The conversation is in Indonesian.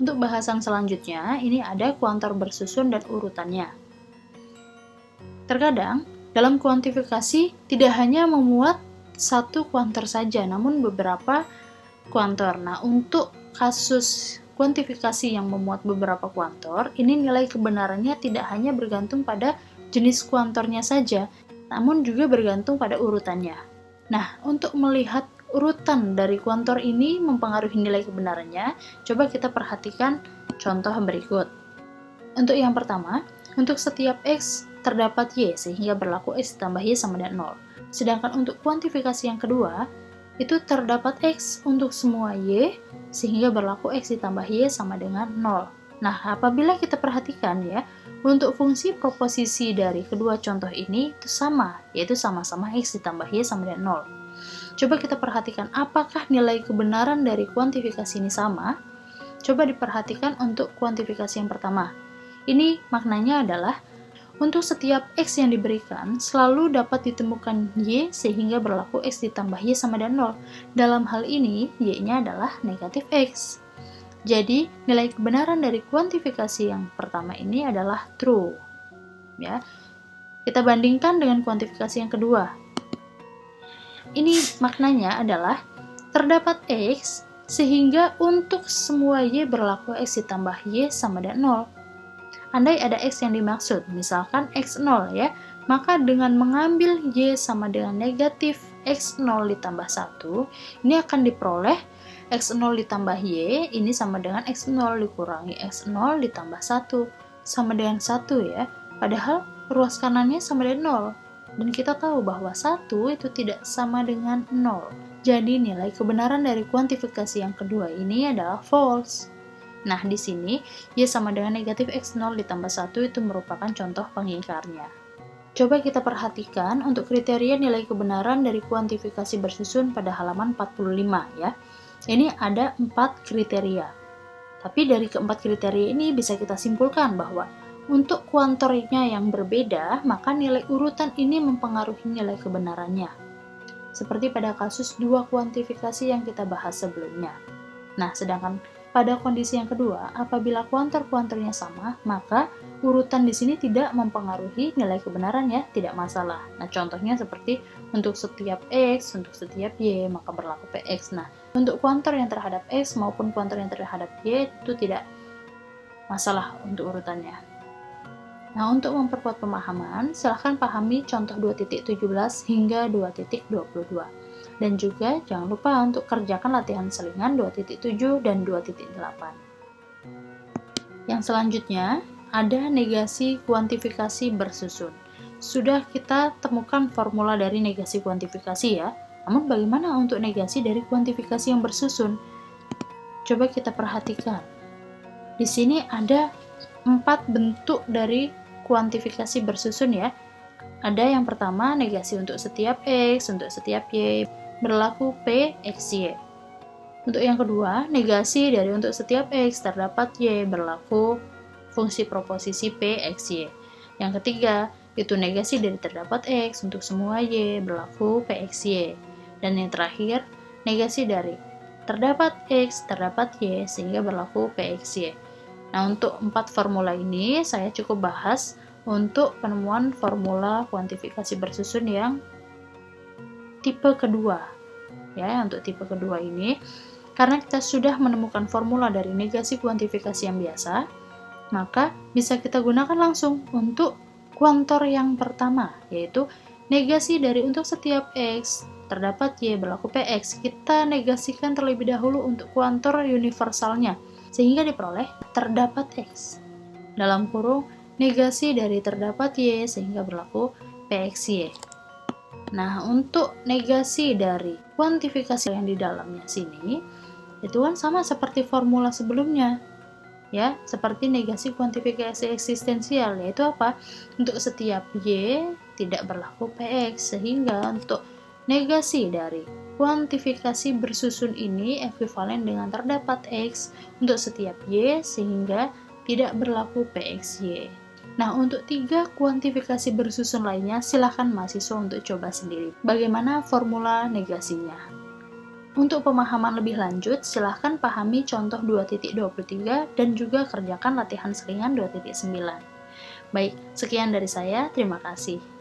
Untuk bahasan selanjutnya, ini ada kuantor bersusun dan urutannya. Terkadang, dalam kuantifikasi tidak hanya memuat satu kuantor saja, namun beberapa kuantor. Nah, untuk kasus kuantifikasi yang memuat beberapa kuantor, ini nilai kebenarannya tidak hanya bergantung pada jenis kuantornya saja, namun juga bergantung pada urutannya. Nah, untuk melihat urutan dari kuantor ini mempengaruhi nilai kebenarannya, coba kita perhatikan contoh berikut. Untuk yang pertama, untuk setiap X terdapat Y sehingga berlaku X ditambah Y sama dengan 0. Sedangkan untuk kuantifikasi yang kedua, itu terdapat X untuk semua Y sehingga berlaku X ditambah Y sama dengan 0. Nah, apabila kita perhatikan ya, untuk fungsi proposisi dari kedua contoh ini itu sama, yaitu sama-sama X ditambah Y sama dengan 0. Coba kita perhatikan apakah nilai kebenaran dari kuantifikasi ini sama? Coba diperhatikan untuk kuantifikasi yang pertama. Ini maknanya adalah untuk setiap X yang diberikan, selalu dapat ditemukan Y sehingga berlaku X ditambah Y sama dengan 0. Dalam hal ini, Y-nya adalah negatif X. Jadi, nilai kebenaran dari kuantifikasi yang pertama ini adalah true. Ya. Kita bandingkan dengan kuantifikasi yang kedua. Ini maknanya adalah terdapat X sehingga untuk semua Y berlaku X ditambah Y sama dengan 0. Andai ada X yang dimaksud, misalkan X0 ya, maka dengan mengambil Y sama dengan negatif X0 ditambah 1, ini akan diperoleh X0 ditambah Y, ini sama dengan X0 dikurangi X0 ditambah 1, sama dengan 1 ya, padahal ruas kanannya sama dengan 0, dan kita tahu bahwa 1 itu tidak sama dengan 0, jadi nilai kebenaran dari kuantifikasi yang kedua ini adalah false. Nah, di sini, Y sama dengan negatif X0 ditambah 1 itu merupakan contoh pengingkarnya. Coba kita perhatikan untuk kriteria nilai kebenaran dari kuantifikasi bersusun pada halaman 45 ya. Ini ada 4 kriteria. Tapi dari keempat kriteria ini bisa kita simpulkan bahwa untuk kuantornya yang berbeda, maka nilai urutan ini mempengaruhi nilai kebenarannya. Seperti pada kasus 2 kuantifikasi yang kita bahas sebelumnya. Nah, sedangkan pada kondisi yang kedua, apabila kuantor-kuantornya sama, maka urutan di sini tidak mempengaruhi nilai kebenaran ya, tidak masalah. Nah, contohnya seperti untuk setiap X, untuk setiap Y, maka berlaku PX. Nah, untuk kuantor yang terhadap X maupun kuantor yang terhadap Y itu tidak masalah untuk urutannya. Nah, untuk memperkuat pemahaman, silahkan pahami contoh 2.17 hingga 2.22. Dan juga jangan lupa untuk kerjakan latihan selingan 2.7 dan 2.8. Yang selanjutnya, ada negasi kuantifikasi bersusun. Sudah kita temukan formula dari negasi kuantifikasi ya, namun bagaimana untuk negasi dari kuantifikasi yang bersusun? Coba kita perhatikan. Di sini ada 4 bentuk dari kuantifikasi bersusun ya. Ada yang pertama, negasi untuk setiap X, untuk setiap Y, berlaku P, X, Y. Untuk yang kedua, negasi dari untuk setiap X terdapat Y, berlaku fungsi proposisi P, X, Y. Yang ketiga, itu negasi dari terdapat X untuk semua Y, berlaku P, X, Y. Dan yang terakhir, negasi dari terdapat X, terdapat Y, sehingga berlaku P, X, Y. Nah, untuk 4 formula ini, saya cukup bahas untuk penemuan formula kuantifikasi bersusun yang tipe kedua ya. Untuk tipe kedua ini, karena kita sudah menemukan formula dari negasi kuantifikasi yang biasa, maka bisa kita gunakan langsung untuk kuantor yang pertama, yaitu negasi dari untuk setiap X terdapat Y berlaku PX. Kita negasikan terlebih dahulu untuk kuantor universalnya, sehingga diperoleh terdapat X dalam kurung negasi dari terdapat Y sehingga berlaku PXY. Nah, untuk negasi dari kuantifikasi yang di dalamnya sini, itu kan sama seperti formula sebelumnya. Ya, seperti negasi kuantifikasi eksistensial, yaitu apa? Untuk setiap Y tidak berlaku PX, sehingga untuk negasi dari kuantifikasi bersusun ini ekuivalen dengan terdapat X untuk setiap Y, sehingga tidak berlaku PXY. Nah, untuk 3 kuantifikasi bersusun lainnya, silahkan mahasiswa untuk coba sendiri. Bagaimana formula negasinya? Untuk pemahaman lebih lanjut, silahkan pahami contoh 2.23 dan juga kerjakan latihan selingan 2.9. Baik, sekian dari saya. Terima kasih.